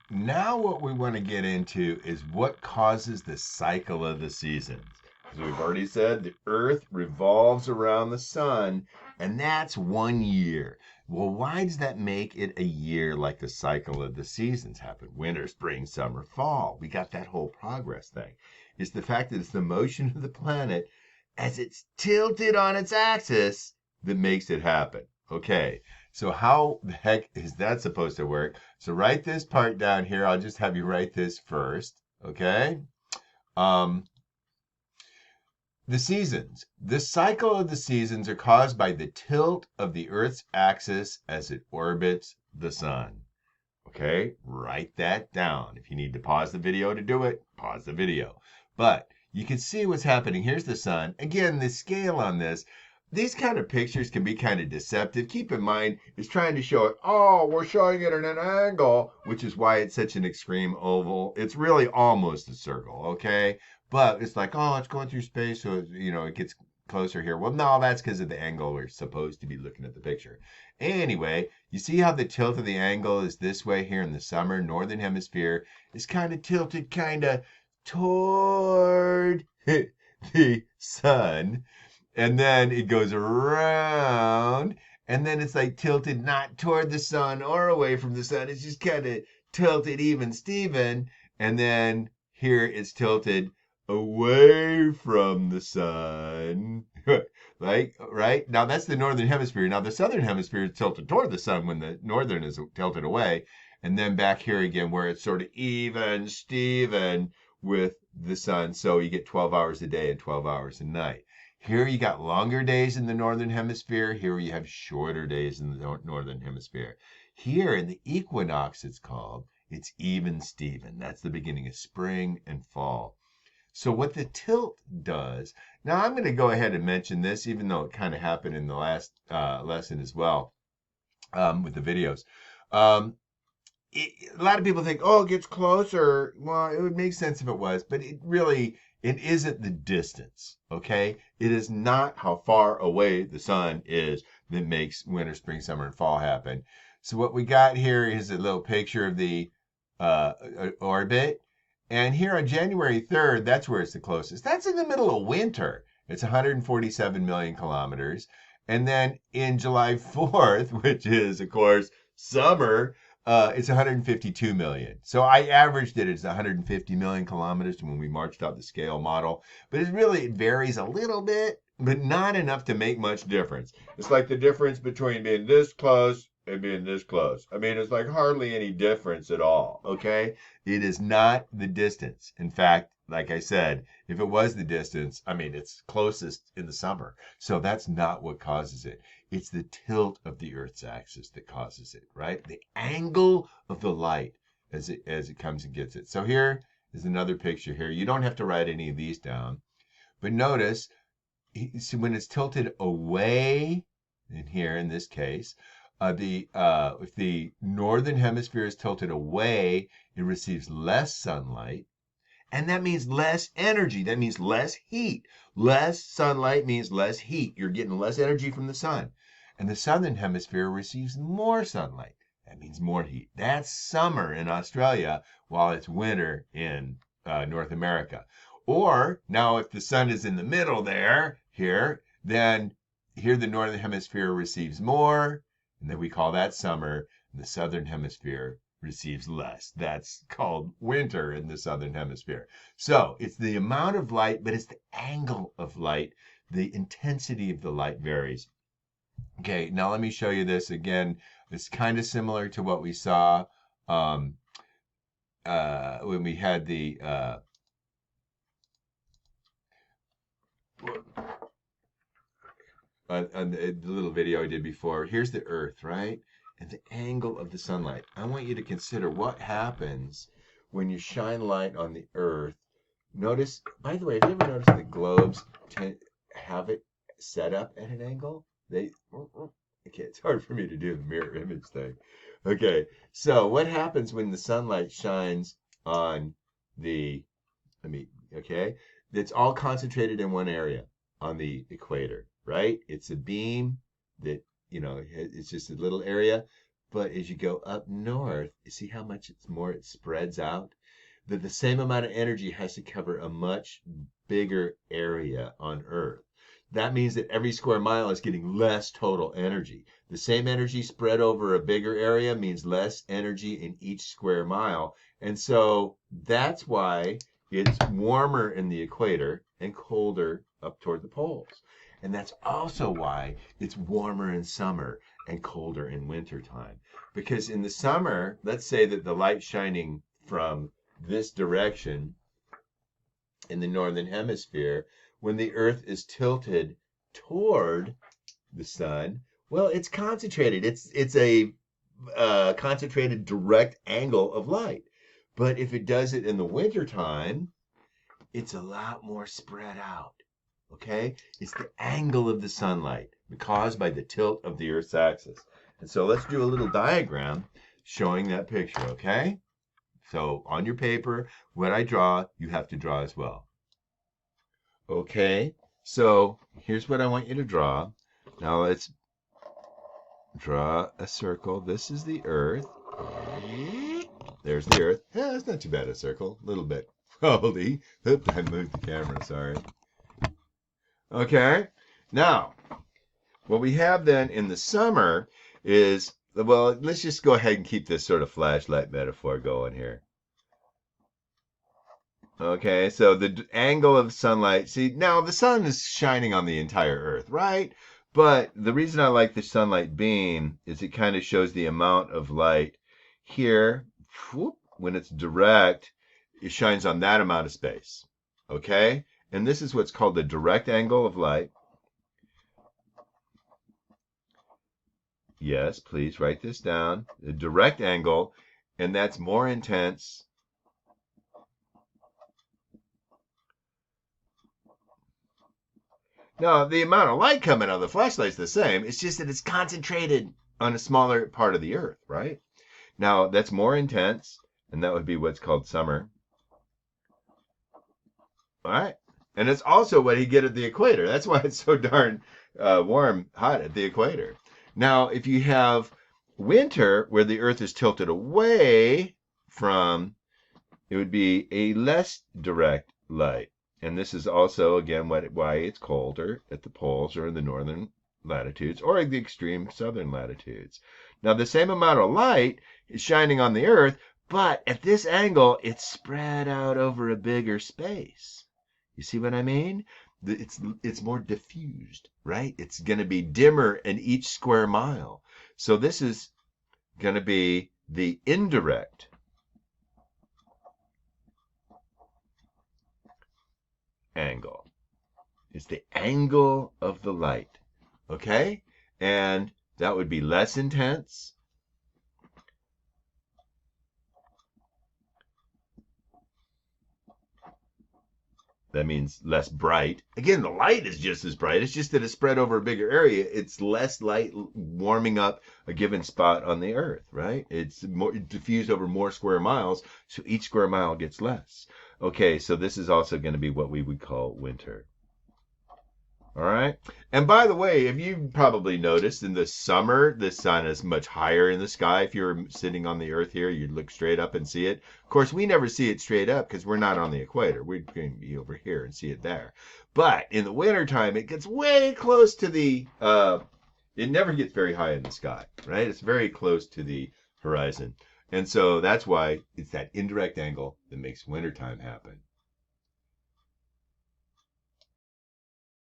Now what we want to get into is what causes the cycle of the seasons. As we've already said, the Earth revolves around the sun, and that's 1 year. Well, why does that make it a year like the cycle of the seasons happen? Winter, spring, summer, fall. We got that whole progress thing. It's the fact that it's the motion of the planet as it's tilted on its axis that makes it happen. Okay, so how the heck is that supposed to work? So write this part down here. I'll just have you write this first. Okay. Um, the seasons. The cycle of the seasons are caused by the tilt of the Earth's axis as it orbits the sun. Okay, write that down. If you need to pause the video to do it, pause the video. But you can see what's happening. Here's the sun. Again, the scale on this, these kind of pictures can be kind of deceptive. Keep in mind, it's trying to show it, oh, we're showing it at an angle, which is why it's such an extreme oval. It's really almost a circle, okay? But it's like, oh, it's going through space, so, it gets closer here. Well, no, that's because of the angle we're supposed to be looking at the picture. Anyway, you see how the tilt of the angle is this way here in the summer? Northern hemisphere is kind of tilted kind of toward the sun. And then it goes around. And then it's like tilted not toward the sun or away from the sun. It's just kind of tilted even Steven. And then here it's tilted away from the sun. Like, right? Now that's the northern hemisphere. Now the southern hemisphere is tilted toward the sun when the northern is tilted away. And then back here again, where it's sort of even Steven with the sun. So you get 12 hours a day and 12 hours a night. Here you got longer days in the northern hemisphere. Here you have shorter days in the northern hemisphere. Here in the equinox, it's even Steven. That's the beginning of spring and fall. So what the tilt does, now I'm going to go ahead and mention this, even though it kind of happened in the last lesson as well, with the videos. A lot of people think, oh, it gets closer. Well, it would make sense if it was, but it isn't the distance, okay? It is not how far away the sun is that makes winter, spring, summer, and fall happen. So what we got here is a little picture of the orbit. And here on January 3rd, that's where it's the closest. That's in the middle of winter. It's 147 million kilometers. And then in July 4th, which is, of course, summer, it's 152 million. So I averaged it as 150 million kilometers when we marched out the scale model. But it varies a little bit, but not enough to make much difference. It's like the difference between being this close and being this close. I mean, it's like hardly any difference at all, okay? It is not the distance. In fact, like I said, if it was the distance, I mean, it's closest in the summer. So that's not what causes it. It's the tilt of the Earth's axis that causes it, right? The angle of the light as it comes and gets it. So here is another picture here. You don't have to write any of these down, but notice when it's tilted away, in here in this case, if the northern hemisphere is tilted away, it receives less sunlight, and that means less energy. That means less heat. Less sunlight means less heat. You're getting less energy from the sun. And the southern hemisphere receives more sunlight. That means more heat. That's summer in Australia, while it's winter in North America. Or now, if the sun is in the middle then here the northern hemisphere receives more, and then we call that summer, and the southern hemisphere receives less. That's called winter in the southern hemisphere. So it's the amount of light, but it's the angle of light. The intensity of the light varies. Okay, now let me show you this again. It's kind of similar to what we saw when we had the little video I did before. Here's the Earth, right? And the angle of the sunlight. I want you to consider what happens when you shine light on the Earth. Notice, by the way, have you ever noticed the globes have it set up at an angle? Okay, it's hard for me to do the mirror image thing. Okay, so what happens when the sunlight shines on the, okay, it's all concentrated in one area on the equator, right? It's a beam that, it's just a little area. But as you go up north, you see how much it's more it spreads out? That the same amount of energy has to cover a much bigger area on Earth. That means that every square mile is getting less total energy. The same energy spread over a bigger area means less energy in each square mile. And so that's why it's warmer in the equator and colder up toward the poles. And that's also why it's warmer in summer and colder in wintertime. Because in the summer, let's say that the light's shining from this direction in the northern hemisphere, when the Earth is tilted toward the sun, well, it's concentrated. It's a concentrated direct angle of light. But if it does it in the wintertime, it's a lot more spread out. Okay? It's the angle of the sunlight caused by the tilt of the Earth's axis. And so let's do a little diagram showing that picture, okay? So on your paper, what I draw, you have to draw as well. Okay, so here's what I want you to draw. Now let's draw a circle. This is the Earth. There's the Earth. Yeah, that's not too bad a circle. A little bit wobbly. Oops, I moved the camera, sorry. Okay, now what we have then in the summer is, well, let's just go ahead and keep this sort of flashlight metaphor going here. Okay, so the angle of sunlight, see, now the sun is shining on the entire Earth, right? But the reason I like the sunlight beam is it kind of shows the amount of light here. Whoop, when it's direct, it shines on that amount of space, okay? And this is what's called the direct angle of light. Yes, please write this down. The direct angle, and that's more intense. Now, the amount of light coming out of the flashlight's the same. It's just that it's concentrated on a smaller part of the Earth, right? Now, that's more intense, and that would be what's called summer. All right? And it's also what you get at the equator. That's why it's so darn warm, hot at the equator. Now, if you have winter, where the Earth is tilted away from, it would be a less direct light. And this is also, again, why it's colder at the poles or in the northern latitudes or the extreme southern latitudes. Now, the same amount of light is shining on the Earth, but at this angle, it's spread out over a bigger space. You see what I mean? It's more diffused, right? It's going to be dimmer in each square mile. So this is going to be the indirect angle. It's the angle of the light, okay? And that would be less intense. That means less bright. Again, the light is just as bright. It's just that it's spread over a bigger area. It's less light warming up a given spot on the Earth, right? It's more diffused over more square miles, so each square mile gets less. Okay, so this is also going to be what we would call winter. All right. And by the way, if you probably noticed in the summer, the sun is much higher in the sky. If you were sitting on the Earth here, you'd look straight up and see it. Of course, we never see it straight up because we're not on the equator. We can be over here and see it there. But in the wintertime, it gets way close to the, it never gets very high in the sky, right? It's very close to the horizon. And so that's why it's that indirect angle that makes wintertime happen.